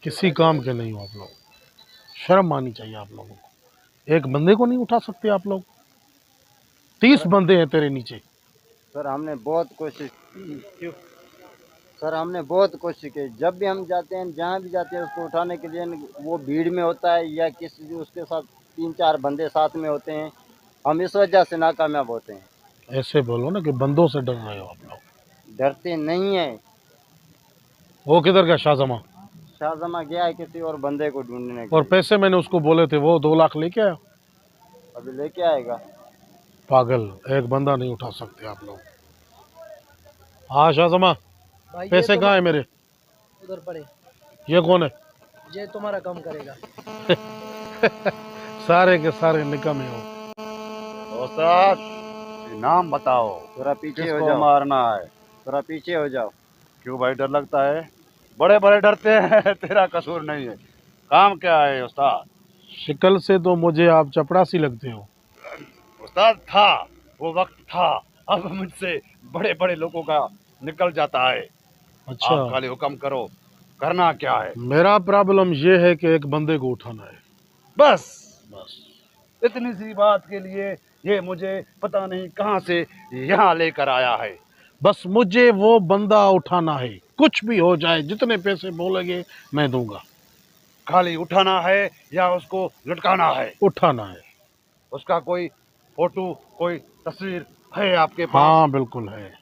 किसी काम के नहीं हो आप लोग। शर्म आनी चाहिए आप लोगों को। एक बंदे को नहीं उठा सकते आप लोग? 30 बंदे हैं तेरे नीचे। सर हमने बहुत कोशिश क्यों सर हमने बहुत कोशिश की। जब भी हम जाते हैं, जहाँ भी जाते हैं, उसको उठाने के लिए वो भीड़ में होता है या किसी उसके साथ 3-4 बंदे साथ में होते हैं, हम इस वजह से नाकामयाब होते हैं। ऐसे बोलो ना कि बंदों से डर रहे हो आप लोग। डरते नहीं है। वो किधर गया शाहजमा? शाहजमा गया है किसी और बंदे को ढूंढने के और लिए। पैसे मैंने उसको बोले थे, वो 2 लाख लेके आया। अभी लेके आएगा। पागल, एक बंदा नहीं उठा सकते आप लोग। हाँ शाहजमा, पैसे कहाँ है मेरे? उधर पड़े। ये कौन है? ये तुम्हारा काम करेगा। सारे के सारे निकम्मे हो। उस्ताद, नाम बताओ, थोड़ा पीछे हो किसको जाओ। मारना है? थोड़ा पीछे हो जाओ। क्यों भाई, डर लगता है? बड़े बड़े डरते हैं। तेरा कसूर नहीं है। काम क्या है उस्ताद? शिकल से तो मुझे आप चपरासी लगते हो। उस्ताद, था वो वक्त था, अब मुझसे बड़े बड़े लोगों का निकल जाता है। अच्छा, आप खाली हुक्म करो, करना क्या है? मेरा प्रॉब्लम ये है कि एक बंदे को उठाना है। बस बस इतनी सी बात के लिए ये मुझे पता नहीं कहां से यहाँ लेकर आया है। बस मुझे वो बंदा उठाना है, कुछ भी हो जाए, जितने पैसे बोलेंगे मैं दूंगा। खाली उठाना है या उसको लटकाना है? उठाना है। उसका कोई फोटो, कोई तस्वीर है आपके पास? हाँ बिल्कुल है,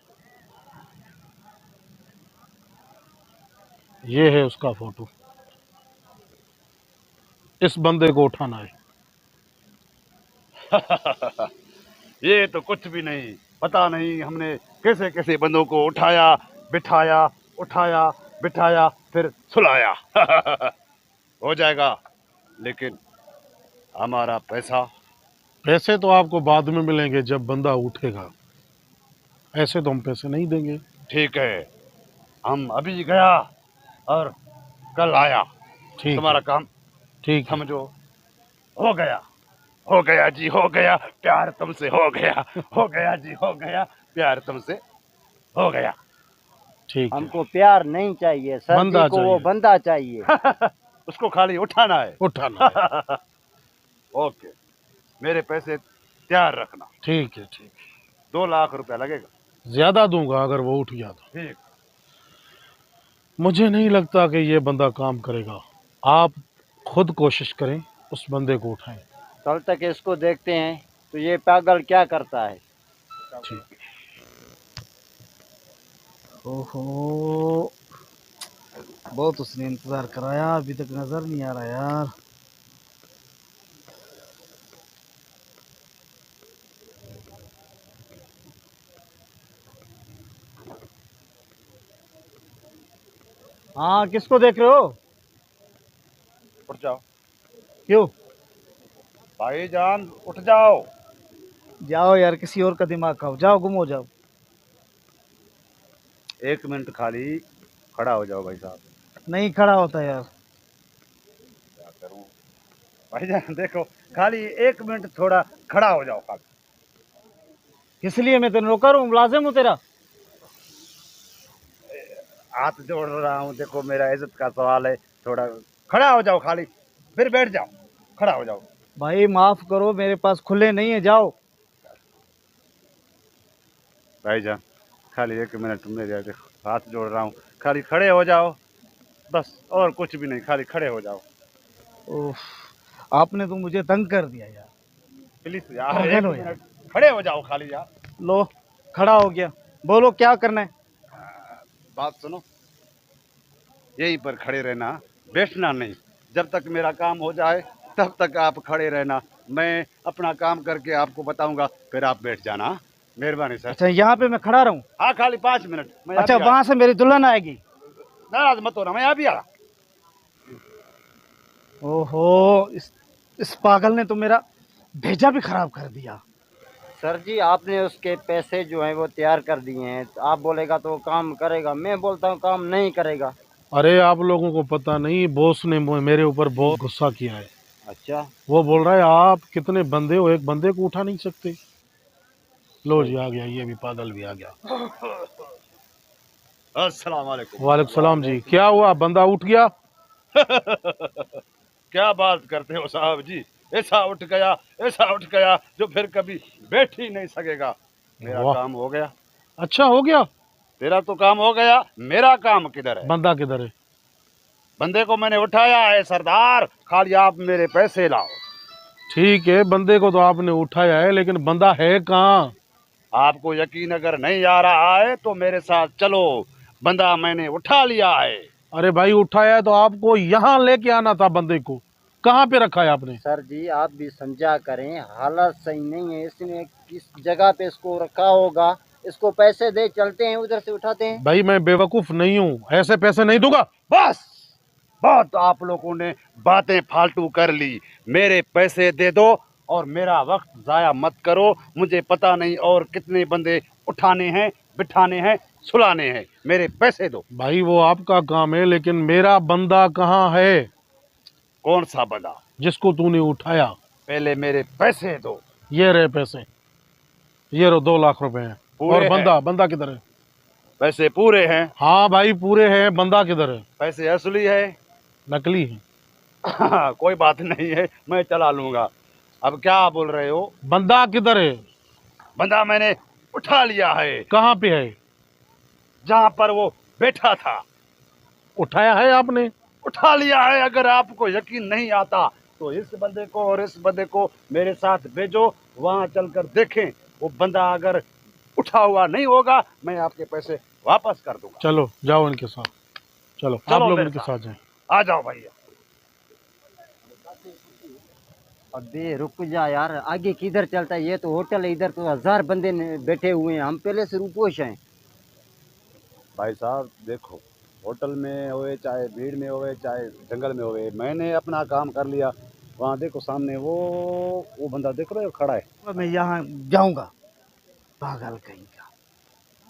ये है उसका फोटो। इस बंदे को उठाना है। ये तो कुछ भी नहीं, पता नहीं हमने कैसे कैसे बंदों को उठाया बिठाया, उठाया बिठाया, फिर सुलाया। हो जाएगा, लेकिन हमारा पैसा? पैसे तो आपको बाद में मिलेंगे जब बंदा उठेगा, ऐसे तो हम पैसे नहीं देंगे। ठीक है, हम अभी गया और कल आया। ठीक तुम्हारा है, काम ठीक है। समझो हो गया। हो गया जी, हो गया, प्यार तुमसे हो गया। हो गया जी, हो गया, प्यार तुमसे हो गया। ठीक है, हमको प्यार नहीं चाहिए सर बंदा जी को, वो चाहिए। बंदा चाहिए। उसको खाली उठाना है। उठाना है। ओके, मेरे पैसे तैयार रखना। ठीक है, ठीक है। 2 लाख रुपया लगेगा। ज्यादा दूंगा अगर वो उठ गया तो। ठीक। मुझे नहीं लगता कि ये बंदा काम करेगा। आप खुद कोशिश करें, उस बंदे को उठाएं। कल तक इसको देखते हैं तो ये पागल क्या करता है। ठीक। ओहो, बहुत उसने इंतजार कराया, अभी तक नजर नहीं आ रहा यार। हाँ, किसको देख रहे हो? उठ जाओ क्यों? भाईजान, उठ जाओ। जाओ यार, किसी और का दिमाग खाओ, जाओ गुम हो जाओ। 1 मिनट खाली खड़ा हो जाओ भाई साहब। नहीं खड़ा होता यार। क्या करूं भाईजान, देखो खाली 1 मिनट थोड़ा खड़ा हो जाओ खाली। किस लिए? मैं तेरे नौकर हूँ, मुलाजिम हूँ तेरा। हाथ जोड़ रहा हूँ, देखो मेरा इज्जत का सवाल है, थोड़ा खड़ा हो जाओ खाली, फिर बैठ जाओ, खड़ा हो जाओ। भाई माफ करो, मेरे पास खुले नहीं है, जाओ। भाईजान खाली 1 मिनट, मेरे देखो हाथ जोड़ रहा हूँ, खाली खड़े हो जाओ, बस और कुछ भी नहीं, खाली खड़े हो जाओ ओफ, आपने तो मुझे तंग कर दिया यार। प्लीज यार। पागल 1 हो यार। मिनट खड़े हो जाओ खाली यार। लो, खड़ा हो गया, बोलो क्या करना है। बात सुनो, यहीं पर खड़े रहना, बैठना नहीं। जब तक मेरा काम हो जाए तब तक आप खड़े रहना, मैं अपना काम करके आपको बताऊंगा, फिर आप बैठ जाना। मेहरबानी सर। अच्छा, यहाँ पे मैं खड़ा रहूं? हाँ, खाली 5 मिनट। मैं अच्छा, अभी आ- वहां से मेरी दुल्हन आएगी। नाराज मत होना, मैं अभी आ रहा। ओहो, इस पागल ने तो मेरा भेजा भी खराब कर दिया। सर जी, आपने उसके पैसे जो हैं वो तैयार कर दिए हैं, तो आप बोलेगा तो वो काम करेगा, मैं बोलता हूँ काम नहीं करेगा। अरे आप लोगों को पता नहीं, बॉस ने मेरे ऊपर बहुत गुस्सा किया है। अच्छा। वो बोल रहा है आप कितने बंदे हो, एक बंदे को उठा नहीं सकते। लो जी, आ गया, ये भी पागल भी आ गया। अस्सलाम वालेकुम। वालेकुम सलाम जी। क्या हुआ, बंदा उठ गया? क्या बात करते हो साहब जी, ऐसा उठ गया जो फिर कभी बैठ ही नहीं सकेगा। मेरा वाह। काम हो गया, अच्छा हो गया। तेरा तो काम हो गया, मेरा काम किधर है? बंदा किधर है? बंदे को मैंने उठाया है सरदार, खाली आप मेरे पैसे लाओ। ठीक है, बंदे को तो आपने उठाया है, लेकिन बंदा है कहाँ? आपको यकीन अगर नहीं आ रहा है तो मेरे साथ चलो, बंदा मैंने उठा लिया है। अरे भाई, उठाया है तो आपको यहाँ लेके आना था बंदे को। कहाँ पे रखा है आपने? सर जी आप भी समझा करें, हालत सही नहीं है, इसने किस जगह पे इसको रखा होगा। इसको पैसे दे, चलते हैं उधर से उठाते हैं। भाई मैं बेवकूफ नहीं हूँ, ऐसे पैसे नहीं दूंगा। बस, बहुत आप लोगों ने बातें फालतू कर ली। मेरे पैसे दे दो और मेरा वक्त जाया मत करो। मुझे पता नहीं और कितने बंदे उठाने हैं, बिठाने हैं, सुलाने हैं। मेरे पैसे दो। भाई वो आपका काम है, लेकिन मेरा बंदा कहाँ है? कौन सा बंदा? जिसको तूने उठाया। पहले मेरे पैसे दो। ये रहे पैसे, ये रो 2 लाख रुपए हैं। पूरे और बंदा हैं? बंदा किधर है? पैसे पूरे हैं? हाँ भाई पूरे हैं, बंदा किधर है? पैसे असली है? नकली है। कोई बात नहीं है, मैं चला लूंगा। अब क्या बोल रहे हो? बंदा किधर है? बंदा मैंने उठा लिया है, कहाँ पे है? जहां पर वो बैठा था। उठाया है आपने? उठा लिया है। अगर आपको यकीन नहीं आता तो इस बंदे को और इस बंदे को मेरे साथ भेजो, वहां चलकर देखें। वो बंदा अगर उठा हुआ नहीं होगा, मैं आपके पैसे वापस कर दूंगा। चलो जाओ इनके साथ, चलो आप लोग मेरे इनके साथ जाएं। आ जाओ भैया। अबे रुक जा यार, आगे किधर चलता है? ये तो होटल है, इधर तो 1000 बंदे बैठे हुए हैं, हम पहले से रुपोश हैं। भाई साहब देखो, होटल में होए चाहे भीड़ में होए चाहे जंगल में होए, मैंने अपना काम कर लिया। वहाँ देखो सामने वो बंदा देख रहे हो खड़ा है। मैं यहाँ जाऊंगा, पागल कहीं का।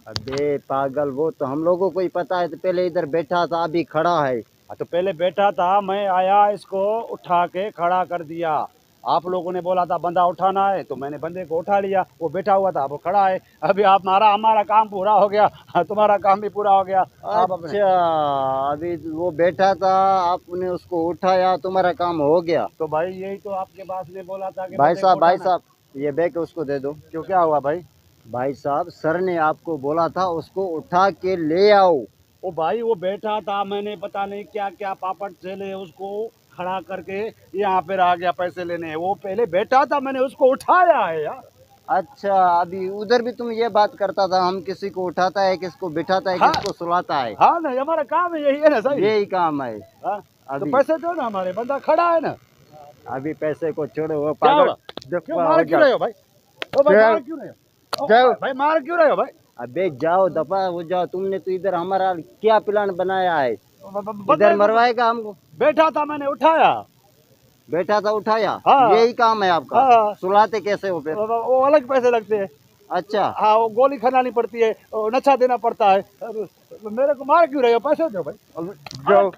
अबे पागल, वो तो हम लोगों को ही पता है, तो पहले इधर बैठा था, अभी खड़ा है। तो पहले बैठा था, मैं आया इसको उठा के खड़ा कर दिया। आप लोगों ने बोला था बंदा उठाना है, तो मैंने बंदे को उठा लिया। वो बैठा हुआ था, वो खड़ा है। अभी आप हमारा काम पूरा हो गया, तुम्हारा काम भी पूरा हो गया। आप अपने अच्छा, अभी वो बैठा था, आपने उसको उठाया, तुम्हारा काम हो गया। तो भाई यही तो आपके पास ने बोला था कि भाई बंदे को साहब, भाई उठाना। साहब, ये बैग उसको दे दो। क्यों, क्या हुआ भाई? भाई साहब, सर ने आपको बोला था उसको उठा के ले आओ। ओ भाई, वो बैठा था, मैंने पता नहीं क्या क्या पापड़ चले उसको खड़ा करके यहाँ पे आ गया पैसे लेने। वो पहले बैठा था, मैंने उसको उठाया है यार। अच्छा, अभी उधर भी तुम ये बात करता था, हम किसी को उठाता है, किसको बिठाता है, हाँ। किसको सुलाता है। हाँ ना, हमारा काम है यही है ना सही। यही काम है। हाँ? तो अभी पैसे दो ना, हमारे बंदा खड़ा है ना। अभी पैसे को छोड़ो, वो क्या पागल। हुआ? क्यों मार क्यों रहे हो भाई? ओ भाई जाओ। मार क्यों रहे हो? ओ जाओ। भाई मार क्यों रहे हो भाई? अबे जाओ, दफा हो जाओ। तुमने तो इधर हमारा क्या प्लान बनाया है? बंदे इधर को मरवाएगा हमको? बैठा था, मैंने उठाया। बैठा था, उठाया। हाँ। यही काम है आपका? हाँ। सुलाते कैसे हो फिर? वो अलग पैसे लगते हैं। अच्छा, हाँ, वो गोली खिलानी पड़ती है, वो नशा देना पड़ता है। अब मेरे को मार क्यों रहे हो? पैसे दो भाई। जाओ।